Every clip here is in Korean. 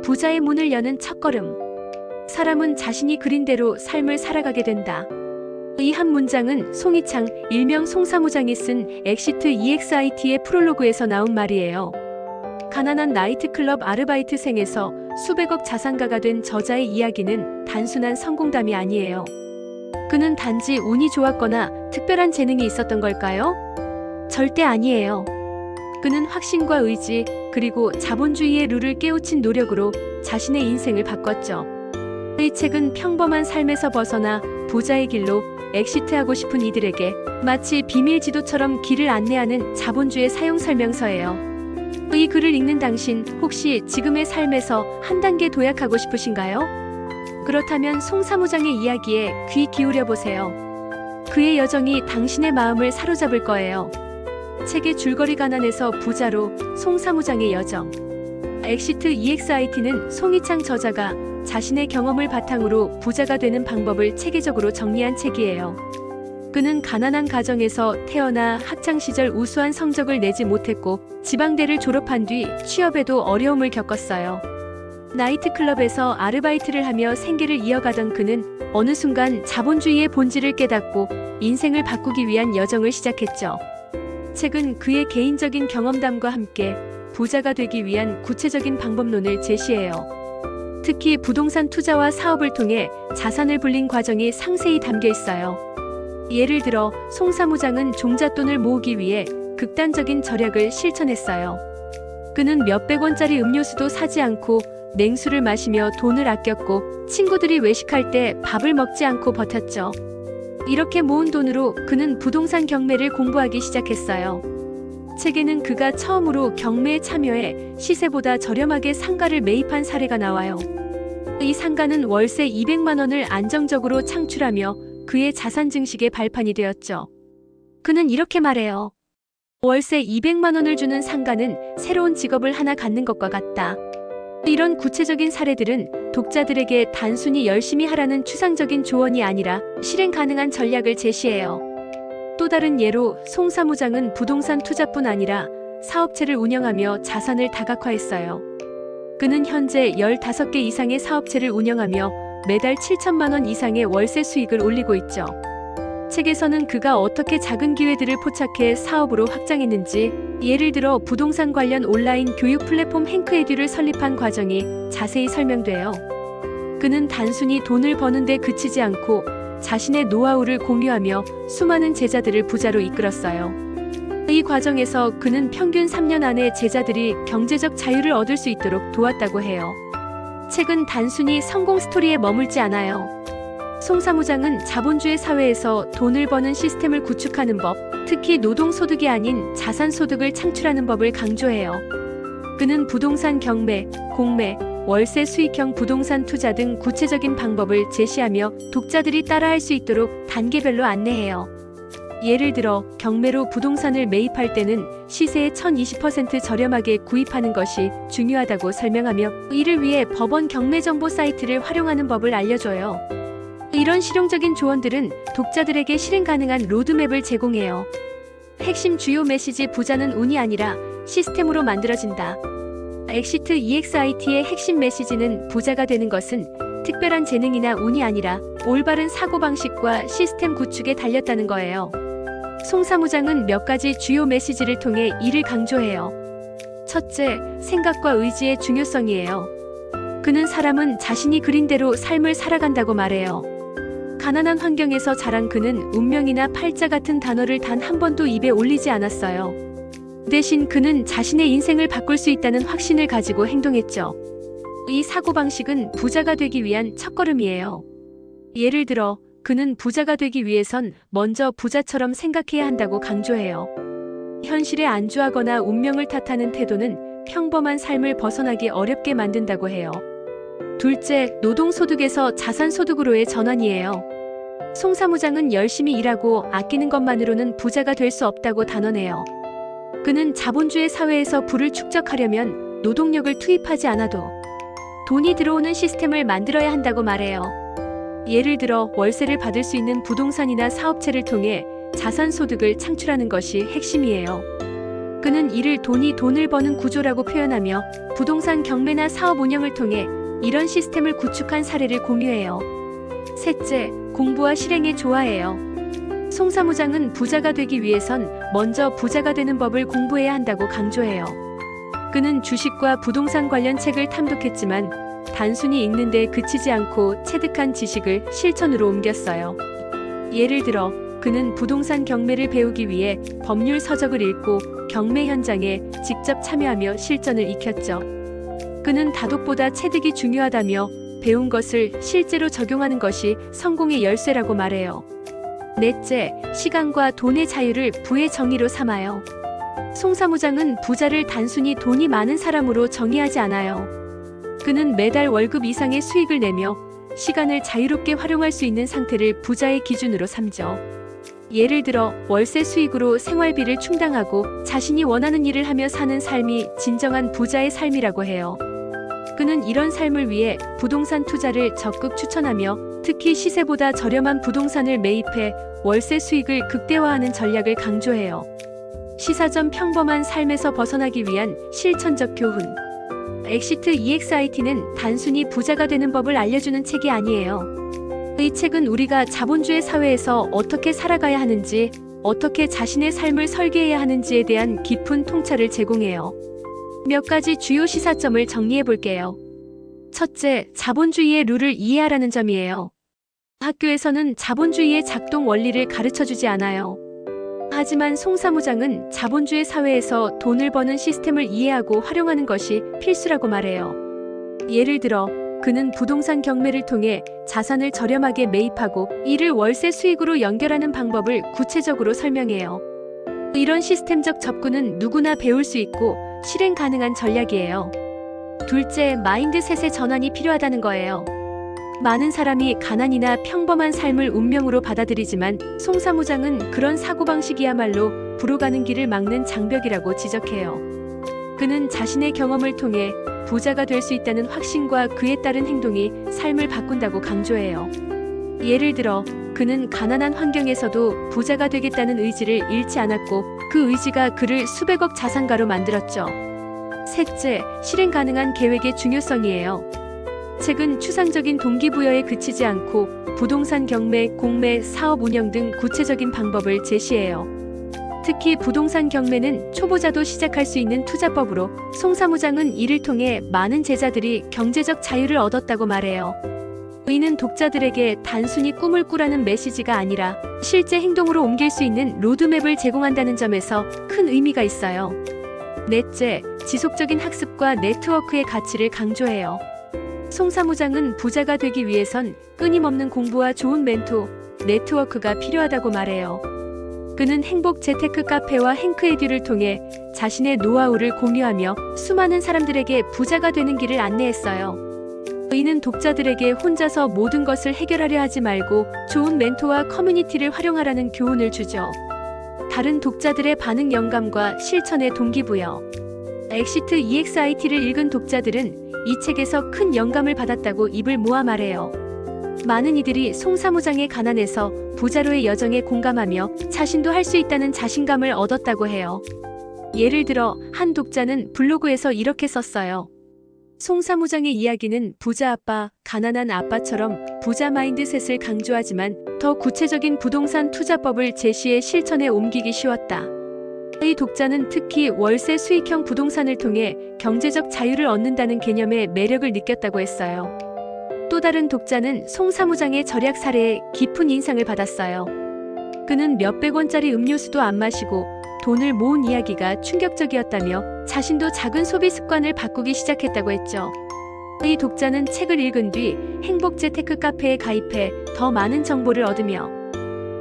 부자의 문을 여는 첫걸음. 사람은 자신이 그린 대로 삶을 살아가게 된다. 이 한 문장은 송이창, 일명 송사무장이 쓴 엑시트 EXIT의 프롤로그에서 나온 말이에요. 가난한 나이트클럽 아르바이트생에서 수백억 자산가가 된 저자의 이야기는 단순한 성공담이 아니에요. 그는 단지 운이 좋았거나 특별한 재능이 있었던 걸까요? 절대 아니에요. 그는 확신과 의지, 그리고 자본주의의 룰을 깨우친 노력으로 자신의 인생을 바꿨죠. 이 책은 평범한 삶에서 벗어나 부자의 길로 엑시트하고 싶은 이들에게 마치 비밀 지도처럼 길을 안내하는 자본주의 사용 설명서예요. 이 글을 읽는 당신, 혹시 지금의 삶에서 한 단계 도약하고 싶으신가요? 그렇다면 송사무장의 이야기에 귀 기울여 보세요. 그의 여정이 당신의 마음을 사로잡을 거예요. 책의 줄거리 가난에서 부자로 송사무장의 여정. 엑시트 EXIT는 송이창 저자가 자신의 경험을 바탕으로 부자가 되는 방법을 체계적으로 정리한 책이에요. 그는 가난한 가정에서 태어나 학창시절 우수한 성적을 내지 못했고 지방대를 졸업한 뒤 취업에도 어려움을 겪었어요. 나이트클럽에서 아르바이트를 하며 생계를 이어가던 그는 어느 순간 자본주의의 본질을 깨닫고 인생을 바꾸기 위한 여정을 시작했죠. 책은 그의 개인적인 경험담과 함께 부자가 되기 위한 구체적인 방법론을 제시해요. 특히 부동산 투자와 사업을 통해 자산을 불린 과정이 상세히 담겨 있어요. 예를 들어 송사무장은 종잣돈을 모으기 위해 극단적인 절약을 실천했어요. 그는 몇백 원짜리 음료수도 사지 않고 냉수를 마시며 돈을 아꼈고 친구들이 외식할 때 밥을 먹지 않고 버텼죠. 이렇게 모은 돈으로 그는 부동산 경매를 공부하기 시작했어요. 책에는 그가 처음으로 경매에 참여해 시세보다 저렴하게 상가를 매입한 사례가 나와요. 이 상가는 월세 200만 원을 안정적으로 창출하며 그의 자산 증식의 발판이 되었죠. 그는 이렇게 말해요. 월세 200만 원을 주는 상가는 새로운 직업을 하나 갖는 것과 같다. 이런 구체적인 사례들은 독자들에게 단순히 열심히 하라는 추상적인 조언이 아니라 실행 가능한 전략을 제시해요. 또 다른 예로 송사무장은 부동산 투자뿐 아니라 사업체를 운영하며 자산을 다각화했어요. 그는 현재 15개 이상의 사업체를 운영하며 매달 7천만 원 이상의 월세 수익을 올리고 있죠. 책에서는 그가 어떻게 작은 기회들을 포착해 사업으로 확장했는지, 예를 들어 부동산 관련 온라인 교육 플랫폼 행크에듀를 설립한 과정이 자세히 설명돼요. 그는 단순히 돈을 버는 데 그치지 않고 자신의 노하우를 공유하며 수많은 제자들을 부자로 이끌었어요. 이 과정에서 그는 평균 3년 안에 제자들이 경제적 자유를 얻을 수 있도록 도왔다고 해요. 책은 단순히 성공 스토리에 머물지 않아요. 송사무장은 자본주의 사회에서 돈을 버는 시스템을 구축하는 법, 특히 노동소득이 아닌 자산소득을 창출하는 법을 강조해요. 그는 부동산 경매, 공매, 월세 수익형 부동산 투자 등 구체적인 방법을 제시하며 독자들이 따라할 수 있도록 단계별로 안내해요. 예를 들어 경매로 부동산을 매입할 때는 시세의 1020% 저렴하게 구입하는 것이 중요하다고 설명하며 이를 위해 법원 경매 정보 사이트를 활용하는 법을 알려줘요. 이런 실용적인 조언들은 독자들에게 실행 가능한 로드맵을 제공해요. 핵심 주요 메시지: 부자는 운이 아니라 시스템으로 만들어진다. 엑시트 EXIT의 핵심 메시지는 부자가 되는 것은 특별한 재능이나 운이 아니라 올바른 사고방식과 시스템 구축에 달렸다는 거예요. 송사무장은 몇 가지 주요 메시지를 통해 이를 강조해요. 첫째, 생각과 의지의 중요성이에요. 그는 사람은 자신이 그린 대로 삶을 살아간다고 말해요. 가난한 환경에서 자란 그는 운명이나 팔자 같은 단어를 단 한 번도 입에 올리지 않았어요. 대신 그는 자신의 인생을 바꿀 수 있다는 확신을 가지고 행동했죠. 이 사고방식은 부자가 되기 위한 첫걸음이에요. 예를 들어 그는 부자가 되기 위해선 먼저 부자처럼 생각해야 한다고 강조해요. 현실에 안주하거나 운명을 탓하는 태도는 평범한 삶을 벗어나기 어렵게 만든다고 해요. 둘째, 노동소득에서 자산소득으로의 전환이에요. 송사무장은 열심히 일하고 아끼는 것만으로는 부자가 될 수 없다고 단언해요. 그는 자본주의 사회에서 부를 축적하려면 노동력을 투입하지 않아도 돈이 들어오는 시스템을 만들어야 한다고 말해요. 예를 들어 월세를 받을 수 있는 부동산이나 사업체를 통해 자산소득을 창출하는 것이 핵심이에요. 그는 이를 돈을 버는 구조라고 표현하며 부동산 경매나 사업 운영을 통해 이런 시스템을 구축한 사례를 공유해요. 셋째, 공부와 실행에 좋아해요. 송 사무장은 부자가 되기 위해선 먼저 부자가 되는 법을 공부해야 한다고 강조해요. 그는 주식과 부동산 관련 책을 탐독했지만 단순히 읽는 데 그치지 않고 체득한 지식을 실천으로 옮겼어요. 예를 들어 그는 부동산 경매를 배우기 위해 법률 서적을 읽고 경매 현장에 직접 참여하며 실전을 익혔죠. 그는 다독보다 체득이 중요하다며 배운 것을 실제로 적용하는 것이 성공의 열쇠라고 말해요. 넷째, 시간과 돈의 자유를 부의 정의로 삼아요. 송 사무장은 부자를 단순히 돈이 많은 사람으로 정의하지 않아요. 그는 매달 월급 이상의 수익을 내며 시간을 자유롭게 활용할 수 있는 상태를 부자의 기준으로 삼죠. 예를 들어 월세 수익으로 생활비를 충당하고 자신이 원하는 일을 하며 사는 삶이 진정한 부자의 삶이라고 해요. 그는 이런 삶을 위해 부동산 투자를 적극 추천하며 특히 시세보다 저렴한 부동산을 매입해 월세 수익을 극대화하는 전략을 강조해요. 시사점 평범한 삶에서 벗어나기 위한 실천적 교훈. 엑시트 EXIT는 단순히 부자가 되는 법을 알려주는 책이 아니에요. 이 책은 우리가 자본주의 사회에서 어떻게 살아가야 하는지, 어떻게 자신의 삶을 설계해야 하는지에 대한 깊은 통찰을 제공해요. 몇 가지 주요 시사점을 정리해 볼게요. 첫째, 자본주의의 룰을 이해하라는 점이에요. 학교에서는 자본주의의 작동 원리를 가르쳐주지 않아요. 하지만 송 사무장은 자본주의 사회에서 돈을 버는 시스템을 이해하고 활용하는 것이 필수라고 말해요. 예를 들어 그는 부동산 경매를 통해 자산을 저렴하게 매입하고 이를 월세 수익으로 연결하는 방법을 구체적으로 설명해요. 이런 시스템적 접근은 누구나 배울 수 있고 실행 가능한 전략이에요. 둘째, 마인드셋의 전환이 필요하다는 거예요. 많은 사람이 가난이나 평범한 삶을 운명으로 받아들이지만 송 사무장은 그런 사고방식이야말로 불어가는 길을 막는 장벽이라고 지적해요. 그는 자신의 경험을 통해 부자가 될 수 있다는 확신과 그에 따른 행동이 삶을 바꾼다고 강조해요. 예를 들어 그는 가난한 환경에서도 부자가 되겠다는 의지를 잃지 않았고 그 의지가 그를 수백억 자산가로 만들었죠. 셋째, 실행 가능한 계획의 중요성이에요. 책은 추상적인 동기부여에 그치지 않고 부동산 경매, 공매, 사업 운영 등 구체적인 방법을 제시해요. 특히 부동산 경매는 초보자도 시작할 수 있는 투자법으로 송 사무장은 이를 통해 많은 제자들이 경제적 자유를 얻었다고 말해요. 이는 독자들에게 단순히 꿈을 꾸라는 메시지가 아니라 실제 행동으로 옮길 수 있는 로드맵을 제공한다는 점에서 큰 의미가 있어요. 넷째, 지속적인 학습과 네트워크의 가치를 강조해요. 송 사무장은 부자가 되기 위해선 끊임없는 공부와 좋은 멘토, 네트워크가 필요하다고 말해요. 그는 행복 재테크 카페와 행크에듀를 통해 자신의 노하우를 공유하며 수많은 사람들에게 부자가 되는 길을 안내했어요. 이는 독자들에게 혼자서 모든 것을 해결하려 하지 말고 좋은 멘토와 커뮤니티를 활용하라는 교훈을 주죠. 다른 독자들의 반응 영감과 실천의 동기부여. 엑시트 EXIT를 읽은 독자들은 이 책에서 큰 영감을 받았다고 입을 모아 말해요. 많은 이들이 송 사무장의 가난에서 부자로의 여정에 공감하며 자신도 할 수 있다는 자신감을 얻었다고 해요. 예를 들어 한 독자는 블로그에서 이렇게 썼어요. 송 사무장의 이야기는 부자 아빠, 가난한 아빠처럼 부자 마인드셋을 강조하지만 더 구체적인 부동산 투자법을 제시해 실천에 옮기기 쉬웠다. 이 독자는 특히 월세 수익형 부동산을 통해 경제적 자유를 얻는다는 개념의 매력을 느꼈다고 했어요. 또 다른 독자는 송 사무장의 절약 사례에 깊은 인상을 받았어요. 그는 몇백 원짜리 음료수도 안 마시고 돈을 모은 이야기가 충격적이었다며 자신도 작은 소비 습관을 바꾸기 시작했다고 했죠. 이 독자는 책을 읽은 뒤 행복 재테크 카페에 가입해 더 많은 정보를 얻으며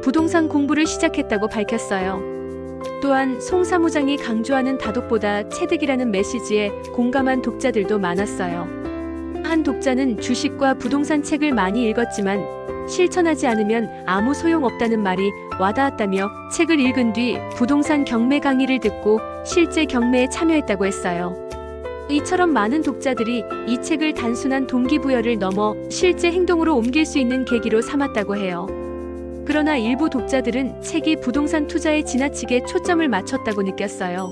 부동산 공부를 시작했다고 밝혔어요. 또한 송 사무장이 강조하는 다독보다 체득이라는 메시지에 공감한 독자들도 많았어요. 한 독자는 주식과 부동산 책을 많이 읽었지만 실천하지 않으면 아무 소용없다는 말이 와닿았다며 책을 읽은 뒤 부동산 경매 강의를 듣고 실제 경매에 참여했다고 했어요. 이처럼 많은 독자들이 이 책을 단순한 동기부여를 넘어 실제 행동으로 옮길 수 있는 계기로 삼았다고 해요. 그러나 일부 독자들은 책이 부동산 투자에 지나치게 초점을 맞췄다고 느꼈어요.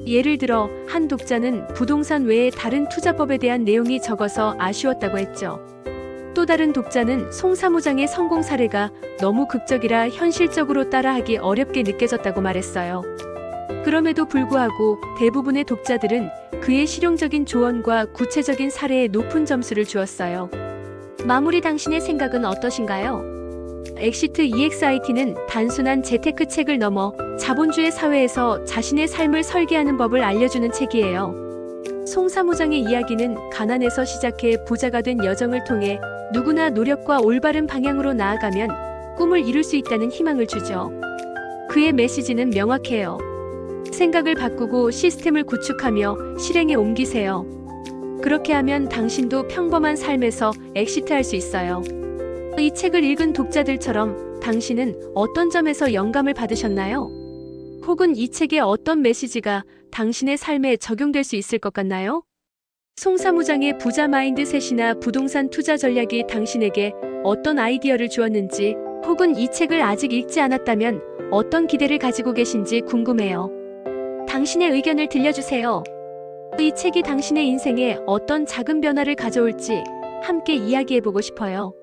예를 들어 한 독자는 부동산 외에 다른 투자법에 대한 내용이 적어서 아쉬웠다고 했죠. 또 다른 독자는 송 사무장의 성공 사례가 너무 극적이라 현실적으로 따라하기 어렵게 느껴졌다고 말했어요. 그럼에도 불구하고 대부분의 독자들은 그의 실용적인 조언과 구체적인 사례에 높은 점수를 주었어요. 마무리 당신의 생각은 어떠신가요? 엑시트 EXIT는 단순한 재테크 책을 넘어 자본주의 사회에서 자신의 삶을 설계하는 법을 알려주는 책이에요. 송 사무장의 이야기는 가난에서 시작해 부자가 된 여정을 통해 누구나 노력과 올바른 방향으로 나아가면 꿈을 이룰 수 있다는 희망을 주죠. 그의 메시지는 명확해요. 생각을 바꾸고 시스템을 구축하며 실행에 옮기세요. 그렇게 하면 당신도 평범한 삶에서 엑시트할 수 있어요. 이 책을 읽은 독자들처럼 당신은 어떤 점에서 영감을 받으셨나요? 혹은 이 책의 어떤 메시지가 당신의 삶에 적용될 수 있을 것 같나요? 송 사무장의 부자 마인드셋이나 부동산 투자 전략이 당신에게 어떤 아이디어를 주었는지, 혹은 이 책을 아직 읽지 않았다면 어떤 기대를 가지고 계신지 궁금해요. 당신의 의견을 들려주세요. 이 책이 당신의 인생에 어떤 작은 변화를 가져올지 함께 이야기해보고 싶어요.